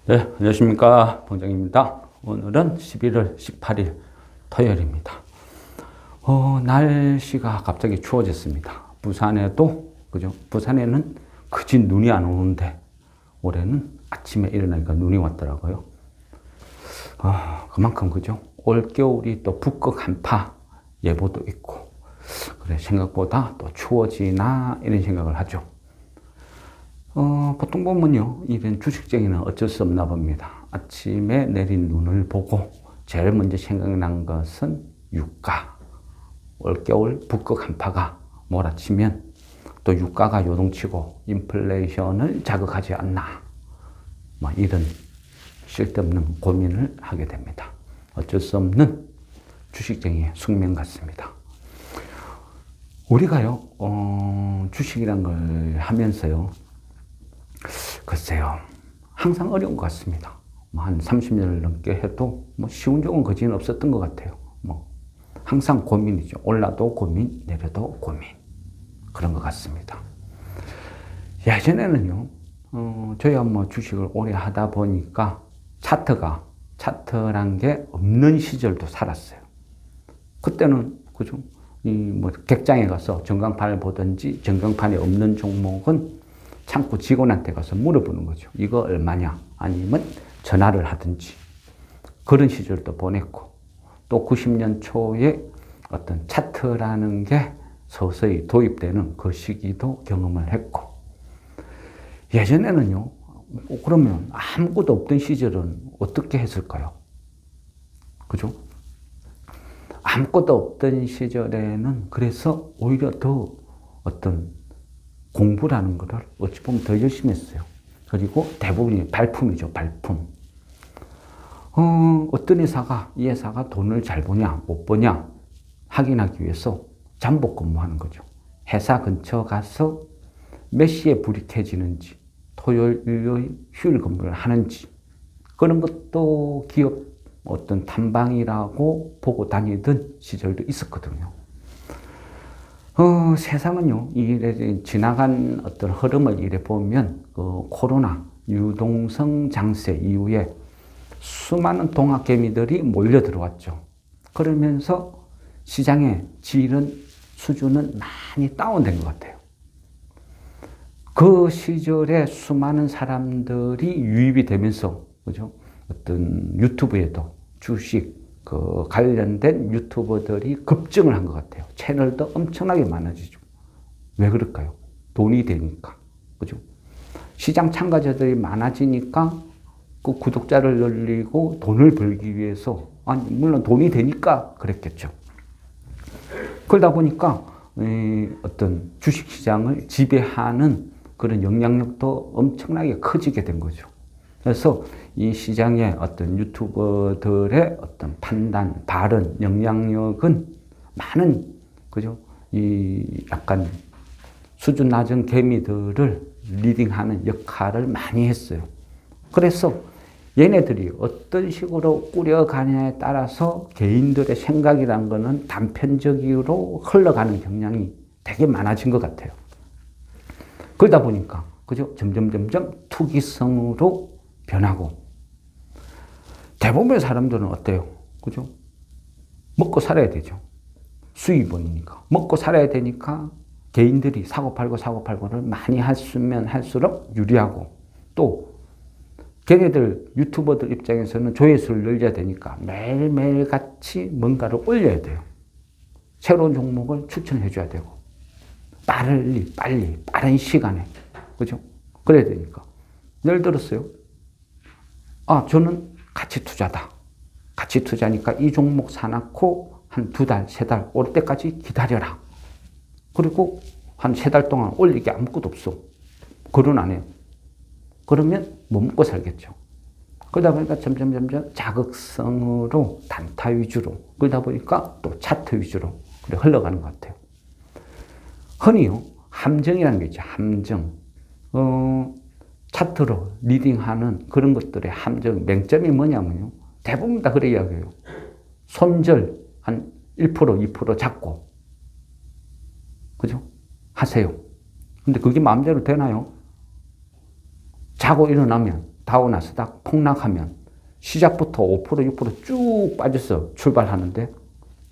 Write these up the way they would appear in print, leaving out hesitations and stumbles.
네, 안녕하십니까. 봉정입니다. 오늘은 11월 18일 토요일입니다. 날씨가 갑자기 추워졌습니다. 부산에도, 그죠? 부산에는 그진 눈이 안 오는데, 올해는 아침에 일어나니까 눈이 왔더라고요. 그만큼, 그죠? 올겨울이 또 북극 한파 예보도 있고, 그래, 생각보다 또 추워지나, 이런 생각을 하죠. 보통 보면요, 이런 주식쟁이는 어쩔 수 없나 봅니다. 아침에 내린 눈을 보고 제일 먼저 생각난 것은 유가. 올겨울 북극 한파가 몰아치면 또 유가가 요동치고 인플레이션을 자극하지 않나. 이런 쓸데없는 고민을 하게 됩니다. 어쩔 수 없는 주식쟁이의 숙명 같습니다. 우리가요, 주식이란 걸 하면서요, 글쎄요, 항상 어려운 것 같습니다. 한 30년을 넘게 해도 쉬운 적은 거진 없었던 것 같아요. 항상 고민이죠. 올라도 고민, 내려도 고민. 그런 것 같습니다. 예전에는요, 저야 주식을 오래 하다 보니까 차트란 게 없는 시절도 살았어요. 그때는, 그죠? 객장에 가서 전광판을 보든지 전광판에 없는 종목은 창구 직원한테 가서 물어보는 거죠. 이거 얼마냐? 아니면 전화를 하든지. 그런 시절도 보냈고, 또 90년 초에 어떤 차트라는 게 서서히 도입되는 그 시기도 경험을 했고, 예전에는요, 그러면 아무것도 없던 시절은 어떻게 했을까요? 그죠? 아무것도 없던 시절에는 그래서 오히려 더 어떤 공부라는 거를 어찌 보면 더 열심히 했어요. 그리고 대부분이 발품이죠, 발품. 어떤 이 회사가 돈을 잘 버냐, 못 버냐 확인하기 위해서 잠복 근무하는 거죠. 회사 근처 가서 몇 시에 불이 켜지는지, 토요일, 일요일, 휴일 근무를 하는지, 그런 것도 기업 어떤 탐방이라고 보고 다니던 시절도 있었거든요. 세상은요, 이래 지나간 어떤 흐름을 이래 보면, 코로나, 유동성 장세 이후에 수많은 동학개미들이 몰려 들어왔죠. 그러면서 시장의 수준은 많이 다운된 것 같아요. 그 시절에 수많은 사람들이 유입이 되면서, 그죠? 어떤 유튜브에도 주식, 관련된 유튜버들이 급증을 한 것 같아요. 채널도 엄청나게 많아지죠. 왜 그럴까요? 돈이 되니까. 그죠? 시장 참가자들이 많아지니까 그 구독자를 늘리고 돈을 벌기 위해서, 물론 돈이 되니까 그랬겠죠. 그러다 보니까, 어떤 주식 시장을 지배하는 그런 영향력도 엄청나게 커지게 된 거죠. 그래서 이 시장의 어떤 유튜버들의 어떤 판단, 발언, 영향력은 많은, 그죠? 약간 수준 낮은 개미들을 리딩하는 역할을 많이 했어요. 그래서 얘네들이 어떤 식으로 꾸려가냐에 따라서 개인들의 생각이란 거는 단편적으로 흘러가는 경향이 되게 많아진 것 같아요. 그러다 보니까, 그죠? 점점 투기성으로 변하고, 대부분의 사람들은 어때요? 그죠? 먹고 살아야 되죠. 수입원이니까. 먹고 살아야 되니까 개인들이 사고팔고를 많이 했으면 할수록 유리하고, 또 걔네들 유튜버들 입장에서는 조회수를 늘려야 되니까 매일매일 같이 뭔가를 올려야 돼요. 새로운 종목을 추천해 줘야 되고, 빨리, 빠른 시간에. 그죠? 그래야 되니까. 예를 들었어요. 저는 가치 투자다. 가치 투자니까 이 종목 사놓고 한 2달, 3달 올 때까지 기다려라. 그리고 한 3달 동안 올릴 게 아무것도 없어. 거론 안 해요. 그러면 못 먹고 살겠죠. 그러다 보니까 점점 자극성으로 단타 위주로, 그러다 보니까 또 차트 위주로 흘러가는 것 같아요. 흔히요, 함정이라는 게 있죠. 함정. 차트로 리딩하는 그런 것들의 함정, 맹점이 뭐냐면요, 대부분 다 그래 이야기해요. 손절 한 1%, 2% 잡고, 그죠? 하세요. 근데 그게 마음대로 되나요? 자고 일어나면 다우나스닥 폭락하면 시작부터 5%, 6%쭉 빠져서 출발하는데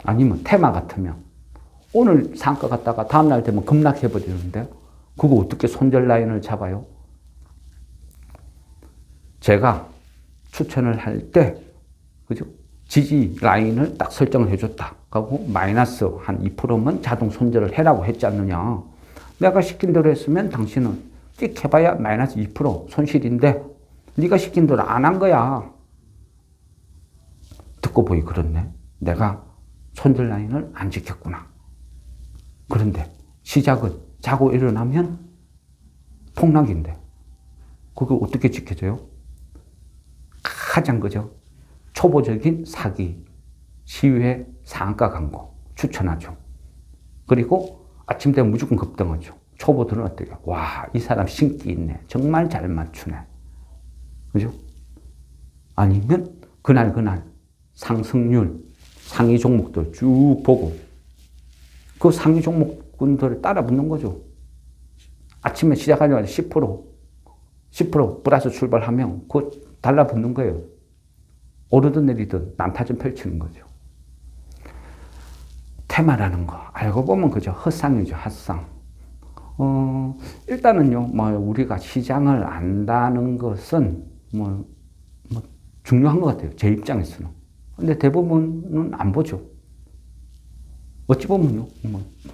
아니면 테마 같으면 오늘 상가 갔다가 다음날 되면 급락해버리는데 그거 어떻게 손절 라인을 잡아요? 제가 추천을 할 때, 그죠? 지지 라인을 딱 설정을 해줬다. 하고 마이너스 한 2%면 자동 손절을 해라고 했지 않느냐. 내가 시킨 대로 했으면 당신은 끽 해봐야 마이너스 2% 손실인데 네가 시킨 대로 안 한 거야. 듣고 보니 그렇네. 내가 손절 라인을 안 지켰구나. 그런데 시작은 자고 일어나면 폭락인데 그거 어떻게 지켜져요? 가장 그죠? 초보적인 사기, 시외 상가 광고 추천하죠. 그리고 아침 되면 무조건 급등하죠. 초보들은 어떻게? 와, 이 사람 신기 있네. 정말 잘 맞추네. 그죠? 아니면 그날 상승률, 상위 종목들 쭉 보고 그 상위 종목군들을 따라 붙는 거죠. 아침에 시작하자마자 10% 플러스 출발하면 그거 달라붙는 거예요. 오르든 내리든 난타전 펼치는 거죠. 테마라는 거 알고 보면 그저 헛상이죠. 헛상. 일단은요, 우리가 시장을 안다는 것은 중요한 것 같아요. 제 입장에서는. 근데 대부분은 안 보죠. 어찌 보면요,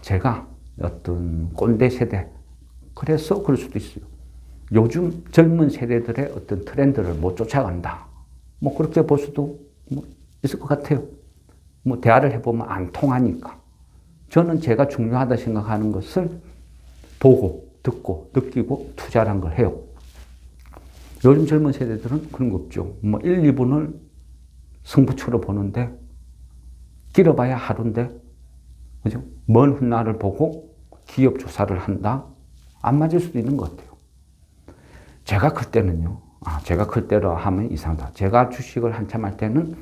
제가 어떤 꼰대 세대, 그래서 그럴 수도 있어요. 요즘 젊은 세대들의 어떤 트렌드를 못 쫓아간다. 그렇게 볼 수도 있을 것 같아요. 대화를 해보면 안 통하니까. 저는 제가 중요하다 생각하는 것을 보고, 듣고, 느끼고, 투자란 걸 해요. 요즘 젊은 세대들은 그런 거 없죠. 1, 2분을 승부처로 보는데, 길어봐야 하루인데, 그죠? 먼 훗날을 보고 기업 조사를 한다? 안 맞을 수도 있는 것 같아요. 제가 클 때는요, 제가 클 때로 하면 이상하다. 제가 주식을 한참 할 때는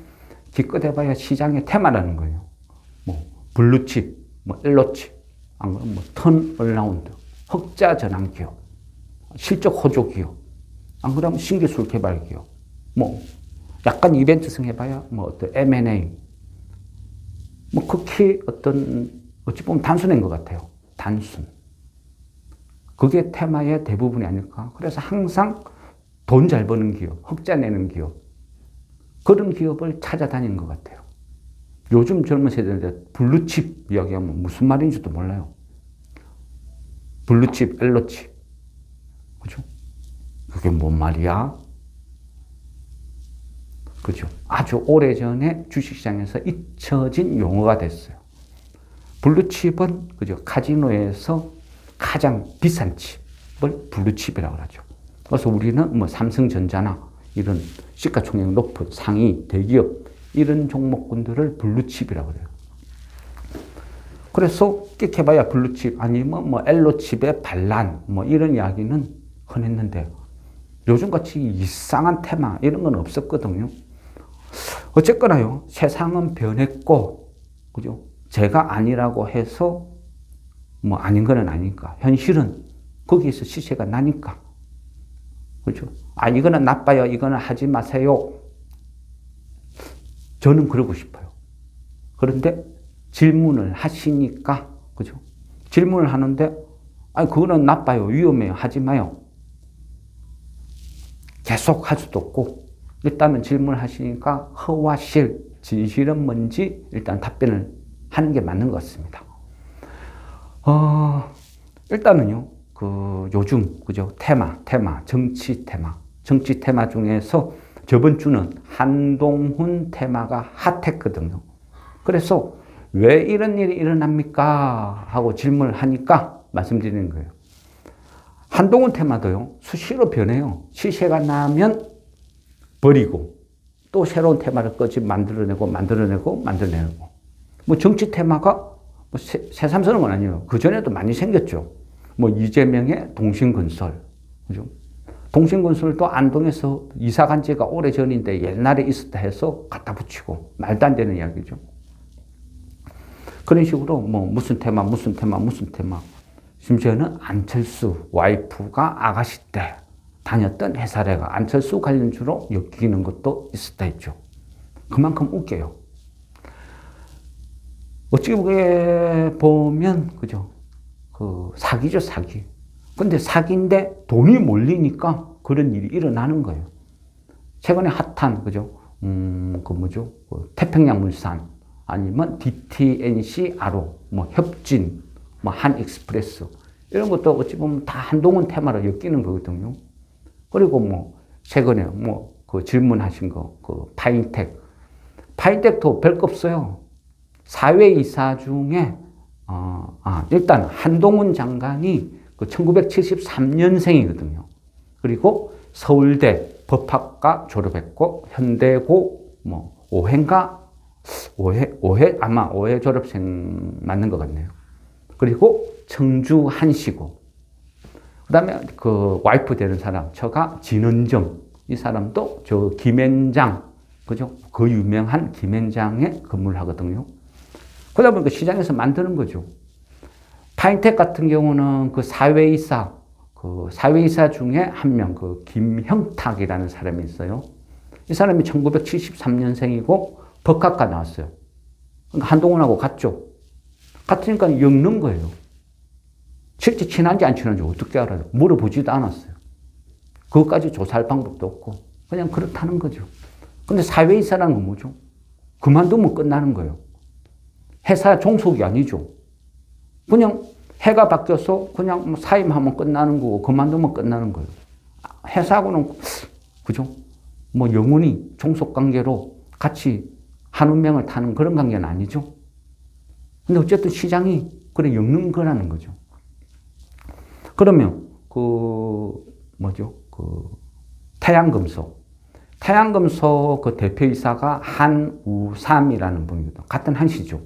기껏 해봐야 시장의 테마라는 거예요. 블루칩, 일로칩, 안 그러면 턴어라운드, 흑자 전환 기업, 실적 호조 기업, 안 그러면 신기술 개발 기업, 약간 이벤트성 해봐야 어떤 M&A, 극히 어찌 보면 단순한 것 같아요. 단순. 그게 테마의 대부분이 아닐까. 그래서 항상 돈 잘 버는 기업, 흑자 내는 기업, 그런 기업을 찾아다니는 것 같아요. 요즘 젊은 세대들 블루칩 이야기하면 무슨 말인지도 몰라요. 블루칩, 엘로칩. 그죠? 그게 뭔 말이야? 그죠? 아주 오래전에 주식시장에서 잊혀진 용어가 됐어요. 블루칩은, 그죠? 카지노에서 가장 비싼 칩을 블루칩이라고 하죠. 그래서 우리는 삼성전자나 이런 시가총액 높은 상위 대기업 이런 종목군들을 블루칩이라고 해요. 그래서 끽해봐야 블루칩 아니면 엘로칩의 반란 이런 이야기는 흔했는데 요즘같이 이상한 테마 이런 건 없었거든요. 어쨌거나요, 세상은 변했고, 그죠? 제가 아니라고 해서 아닌 건 아니니까. 현실은 거기에서 시세가 나니까. 그렇죠? 이거는 나빠요. 이거는 하지 마세요. 저는 그러고 싶어요. 그런데 질문을 하시니까, 그죠? 질문을 하는데, 그거는 나빠요. 위험해요. 하지 마요. 계속 할 수도 없고, 일단은 질문을 하시니까 허와 실, 진실은 뭔지 일단 답변을 하는 게 맞는 것 같습니다. 일단은요, 요즘, 그죠? 테마, 정치 테마 중에서 저번 주는 한동훈 테마가 핫했거든요. 그래서 왜 이런 일이 일어납니까? 하고 질문을 하니까 말씀드리는 거예요. 한동훈 테마도요, 수시로 변해요. 시세가 나면 버리고, 또 새로운 테마를 만들어내고. 정치 테마가 새삼스러운 건 아니에요. 그전에도 많이 생겼죠. 이재명의 동신건설. 그죠? 동신건설도 안동에서 이사 간 지가 오래 전인데 옛날에 있었다 해서 갖다 붙이고 말도 안 되는 이야기죠. 그런 식으로 무슨 테마. 심지어는 안철수 와이프가 아가씨 때 다녔던 회사래가 안철수 관련주로 엮이는 것도 있었다 했죠. 그만큼 웃겨요. 어찌게 보면, 그죠? 사기죠, 사기. 근데 사기인데 돈이 몰리니까 그런 일이 일어나는 거예요. 최근에 핫한, 그죠? 태평양 물산, 아니면 DTNC 아로, 협진, 한익스프레스, 이런 것도 어찌 보면 다 한동훈 테마로 엮이는 거거든요. 그리고 최근에 질문하신 거, 파인텍. 파인텍도 별거 없어요. 사회이사 중에, 일단 한동훈 장관이 1973년생이거든요. 그리고 서울대 법학과 졸업했고, 현대고, 아마 5회 졸업생 맞는 것 같네요. 그리고 청주 한시고, 그 다음에 와이프 되는 사람, 저가 진은정, 이 사람도 김앤장, 그죠? 그 유명한 김앤장에 근무를 하거든요. 그러다 보니까 시장에서 만드는 거죠. 파인텍 같은 경우는 사회이사 중에 한 명, 김형탁이라는 사람이 있어요. 이 사람이 1973년생이고 법학과 나왔어요. 그러니까 한동훈하고 같죠. 같으니까 엮는 거예요. 실제 친한지 안 친한지 어떻게 알아요? 물어보지도 않았어요. 그것까지 조사할 방법도 없고 그냥 그렇다는 거죠. 근데 사회이사라는 건 뭐죠? 그만두면 끝나는 거예요. 회사 종속이 아니죠. 그냥 해가 바뀌어서 그냥 사임하면 끝나는 거고 그만두면 끝나는 거예요. 회사하고는 그죠? 영원히 종속 관계로 같이 한 운명을 타는 그런 관계는 아니죠. 근데 어쨌든 시장이 그래 엮는 거라는 거죠. 그러면 태양금속 대표이사가 한우삼이라는 분이거든요. 같은 한시죠.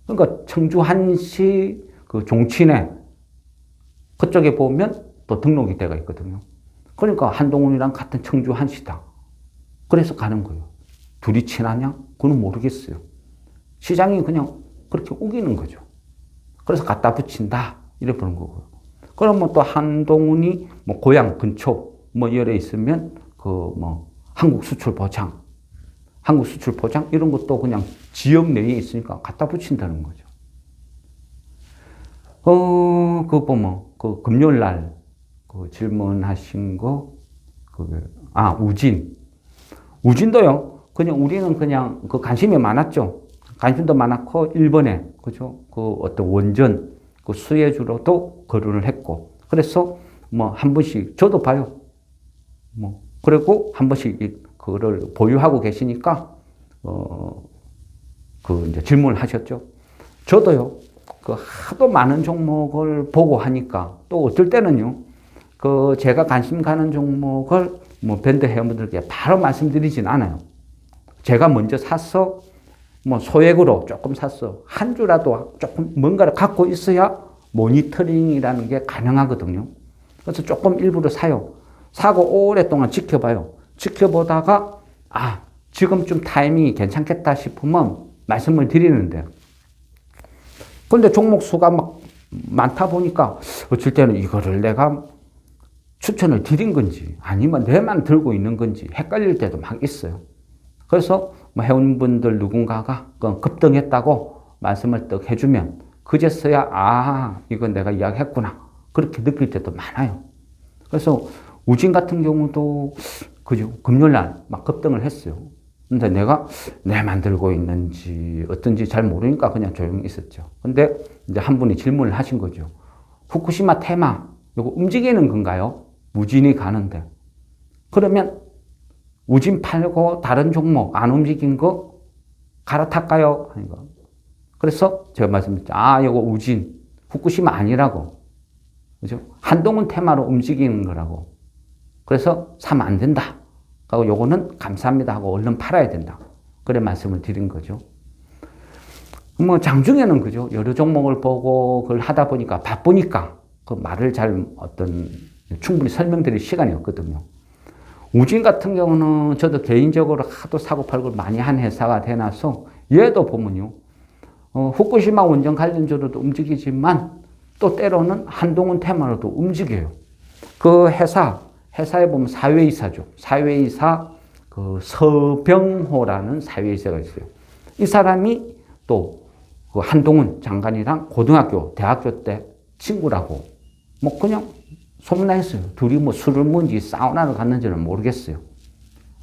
그러니까 청주 한시 종친회 그쪽에 보면 또 등록이 돼가 있거든요. 그러니까 한동훈이랑 같은 청주 한시다. 그래서 가는 거예요. 둘이 친하냐? 그건 모르겠어요. 시장이 그냥 그렇게 우기는 거죠. 그래서 갖다 붙인다. 이래 보는 거고요. 그러면 또 한동훈이 고향 근처 열에 있으면 한국 수출 보장 이런 것도 그냥 지역 내에 있으니까 갖다 붙인다는 거죠. 그거 보면 금요일 날 질문하신 거 우진도요. 그냥 우리는 그냥 관심이 많았죠. 관심도 많았고 일본에 그죠? 어떤 원전 수혜주로도 거론을 했고 그래서 한 번씩 저도 봐요. 그리고 한 번씩 그거를 보유하고 계시니까 이제 질문을 하셨죠. 저도요. 하도 많은 종목을 보고 하니까 또 어떨 때는요. 제가 관심 가는 종목을 밴드 회원분들께 바로 말씀드리진 않아요. 제가 먼저 사서 소액으로 조금 샀어. 한 주라도 조금 뭔가를 갖고 있어야 모니터링이라는 게 가능하거든요. 그래서 조금 일부러 사요. 사고 오랫동안 지켜봐요. 지켜보다가 지금쯤 타이밍이 괜찮겠다 싶으면 말씀을 드리는데요. 근데 종목 수가 많다 보니까 어쩔 때는 이거를 내가 추천을 드린 건지 아니면 내만 들고 있는 건지 헷갈릴 때도 막 있어요. 그래서 회원분들 누군가가 급등했다고 말씀을 딱 해주면 그제서야 이건 내가 이야기했구나 그렇게 느낄 때도 많아요. 그래서 우진 같은 경우도 그죠 금요일날 막 급등을 했어요. 근데 내가 내만 들고 있는지 어떤지 잘 모르니까 그냥 조용히 있었죠. 근데 이제 한 분이 질문을 하신 거죠. 후쿠시마 테마 이거 움직이는 건가요? 우진이 가는데 그러면 우진 팔고 다른 종목 안 움직인 거 갈아탈까요? 그래서 제가 말씀드렸죠. 이거 우진, 후쿠시마 아니라고. 그죠? 한동훈 테마로 움직이는 거라고. 그래서 사면 안 된다. 그리고 요거는 감사합니다 하고 얼른 팔아야 된다. 그래 말씀을 드린 거죠. 장중에는 그죠? 여러 종목을 보고 그걸 하다 보니까 바쁘니까 그 말을 충분히 설명드릴 시간이 없거든요. 우진 같은 경우는 저도 개인적으로 하도 사고 팔고 많이 한 회사가 되나서 얘도 보면요. 후쿠시마 원전 관련주로도 움직이지만 또 때로는 한동훈 테마로도 움직여요. 그 회사 회사에 보면 사회이사죠. 사회이사 그 서병호라는 사회이사가 있어요. 이 사람이 또 그 한동훈 장관이랑 고등학교, 대학교 때 친구라고 뭐 그냥 소문나 했어요. 둘이 뭐 술을 먹는지 사우나를 갔는지는 모르겠어요.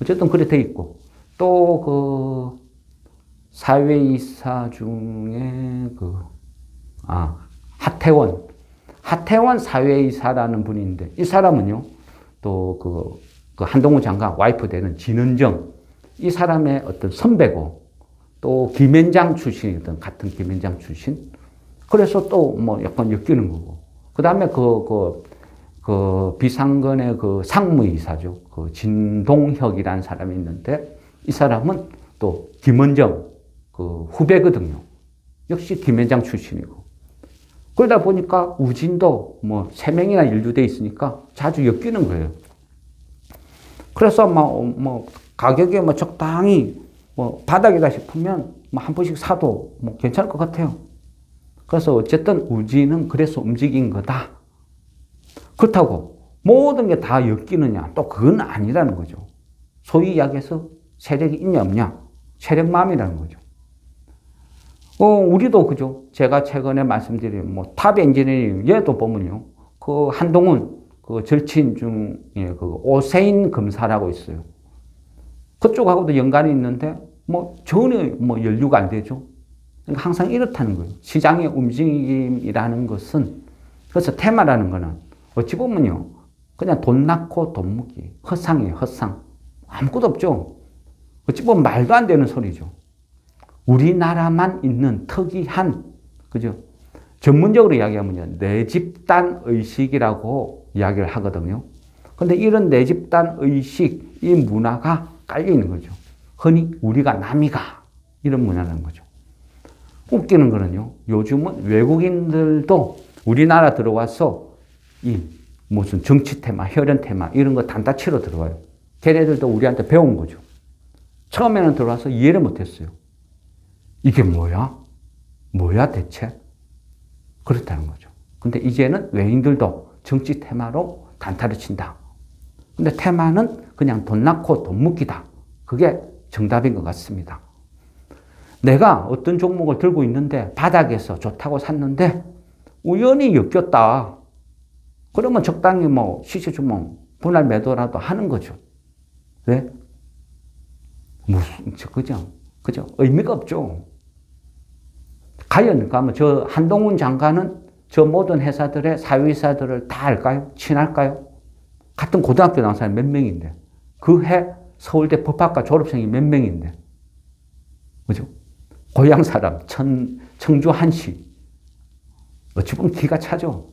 어쨌든 그래 돼 있고 또 그 사회이사 중에 하태원 사회이사라는 분이 있는데 이 사람은요 또 그 한동훈 장관 와이프 되는 진은정 이 사람의 어떤 선배고 또 김현장 출신이든 같은 김현장 출신 그래서 또 뭐 약간 엮이는 거고 그 다음에 그 비상근의 그 상무이사죠. 그 진동혁이라는 사람이 있는데 이 사람은 또 김원정 그 후배거든요. 역시 김현장 출신이고. 그러다 보니까 우진도 뭐 3명이나 연루돼 있으니까 자주 엮이는 거예요. 그래서 뭐 가격이 뭐 적당히 뭐 바닥이다 싶으면 뭐 한 번씩 사도 뭐 괜찮을 것 같아요. 그래서 어쨌든 우진은 그래서 움직인 거다. 그렇다고 모든 게 다 엮이느냐? 또 그건 아니라는 거죠. 소위 이야기해서 세력이 있냐 없냐? 세력마음이라는 거죠. 우리도 그죠. 제가 최근에 말씀드린 뭐 탑 엔지니어링 얘도 보면요. 그 한동훈 그 절친 중에 그 오세인 검사라고 있어요. 그쪽하고도 연관이 있는데 뭐 전혀 뭐 연루가 안 되죠. 그러니까 항상 이렇다는 거예요. 시장의 움직임이라는 것은 그래서 테마라는 거는 어찌 보면요. 그냥 돈 낳고 돈 묻기. 허상이에요. 허상. 아무것도 없죠. 어찌 보면 말도 안 되는 소리죠. 우리나라만 있는 특이한 그죠? 전문적으로 이야기하면요. 내집단 의식이라고 이야기를 하거든요. 근데 이런 내집단 의식, 이 문화가 깔려 있는 거죠. 흔히 우리가 남이가 이런 문화라는 거죠. 웃기는 거는요. 요즘은 외국인들도 우리나라 들어와서 이 무슨 정치 테마, 혈연 테마 이런 거 단다 치러 들어와요. 걔네들도 우리한테 배운 거죠. 처음에는 들어와서 이해를 못했어요. 이게 뭐야? 뭐야 대체? 그렇다는 거죠. 근데 이제는 외인들도 정치 테마로 단타를 친다. 근데 테마는 그냥 돈 낳고 돈 묻기다. 그게 정답인 것 같습니다. 내가 어떤 종목을 들고 있는데 바닥에서 좋다고 샀는데 우연히 엮였다. 그러면 적당히 뭐 시세주목 분할 매도라도 하는 거죠. 왜? 그죠? 의미가 없죠. 과연 그러면 저 한동훈 장관은 저 모든 회사들의 사회이사들을 다 알까요? 친할까요? 같은 고등학교 나온 사람이 몇 명인데 그 해 서울대 법학과 졸업생이 몇 명인데 그죠? 고향 사람 청주 한시 어찌 보면 기가 차죠.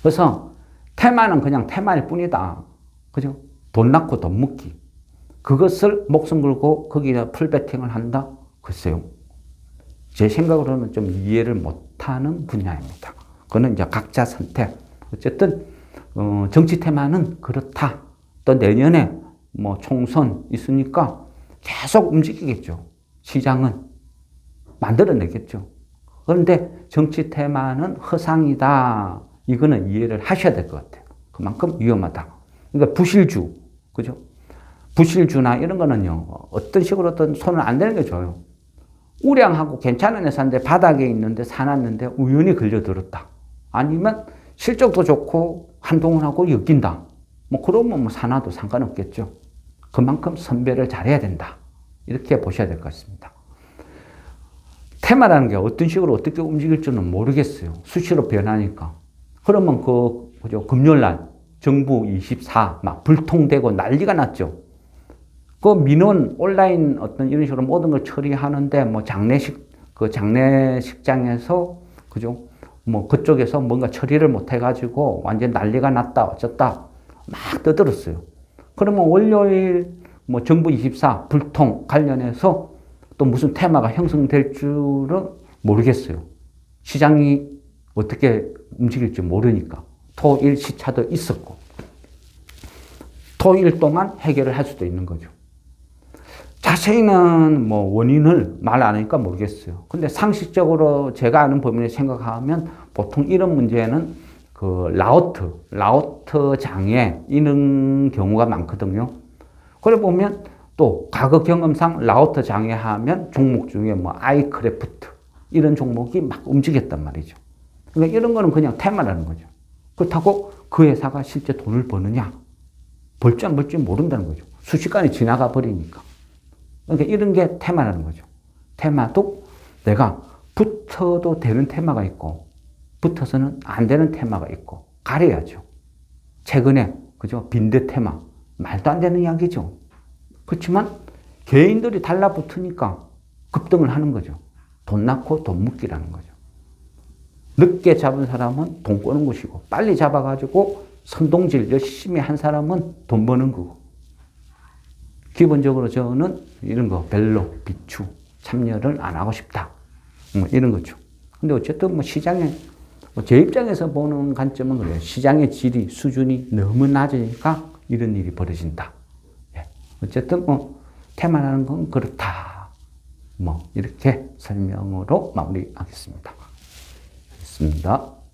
그래서 테마는 그냥 테마일 뿐이다. 그죠? 돈 낳고 돈 묻기. 그것을 목숨 걸고 거기다 풀베팅을 한다? 글쎄요. 제 생각으로는 좀 이해를 못하는 분야입니다. 그거는 이제 각자 선택. 어쨌든 정치 테마는 그렇다. 또 내년에 뭐 총선 있으니까 계속 움직이겠죠. 시장은 만들어내겠죠. 그런데 정치 테마는 허상이다. 이거는 이해를 하셔야 될 것 같아요. 그만큼 위험하다. 그러니까 부실주, 그죠? 부실주나 이런 거는요, 어떤 식으로든 손을 안 대는 게 좋아요. 우량하고 괜찮은 회사인데 바닥에 있는데 사놨는데 우연히 걸려들었다. 아니면 실적도 좋고 한동훈하고 엮인다. 뭐 그러면 뭐 사놔도 상관없겠죠. 그만큼 선별을 잘해야 된다. 이렇게 보셔야 될 것 같습니다. 테마라는 게 어떤 식으로 어떻게 움직일지는 모르겠어요. 수시로 변하니까. 그러면 그죠? 금요일날 정부 24 막 불통되고 난리가 났죠. 그 민원 온라인 어떤 이런 식으로 모든 걸 처리하는데 뭐 장례식장에서 그죠? 뭐 그쪽에서 뭔가 처리를 못 해가지고 완전 난리가 났다 어쩌다 막 떠들었어요. 그러면 월요일 뭐 정부 24 불통 관련해서 또 무슨 테마가 형성될 줄은 모르겠어요. 시장이 어떻게 움직일지 모르니까. 토일 시차도 있었고 토일 동안 해결을 할 수도 있는 거죠. 자세히는 뭐 원인을 말 안 하니까 모르겠어요. 근데 상식적으로 제가 아는 범위를 생각하면 보통 이런 문제는 그 라우트 장애 이런 경우가 많거든요. 그래 보면 또 과거 경험상 라우트 장애 하면 종목 중에 뭐 아이크래프트 이런 종목이 막 움직였단 말이죠. 그러니까 이런 거는 그냥 테마라는 거죠. 그렇다고 그 회사가 실제 돈을 버느냐? 벌지 안 벌지 모른다는 거죠. 순식간에 지나가 버리니까. 그러니까 이런 게 테마라는 거죠. 테마도 내가 붙어도 되는 테마가 있고 붙어서는 안 되는 테마가 있고 가려야죠. 최근에 그죠? 빈대 테마 말도 안 되는 이야기죠. 그렇지만 개인들이 달라붙으니까 급등을 하는 거죠. 돈 낳고 돈 묻기라는 거죠. 늦게 잡은 사람은 돈 버는 것이고 빨리 잡아가지고 선동질 열심히 한 사람은 돈 버는 거고. 기본적으로 저는 이런 거 별로 비추 참여를 안 하고 싶다. 뭐 이런 거죠. 근데 어쨌든 뭐 시장에 제 입장에서 보는 관점은 그래요. 시장의 질이 수준이 너무 낮으니까 이런 일이 벌어진다. 예. 어쨌든 뭐 테마라는 건 그렇다. 뭐 이렇게 설명으로 마무리하겠습니다. 알겠습니다.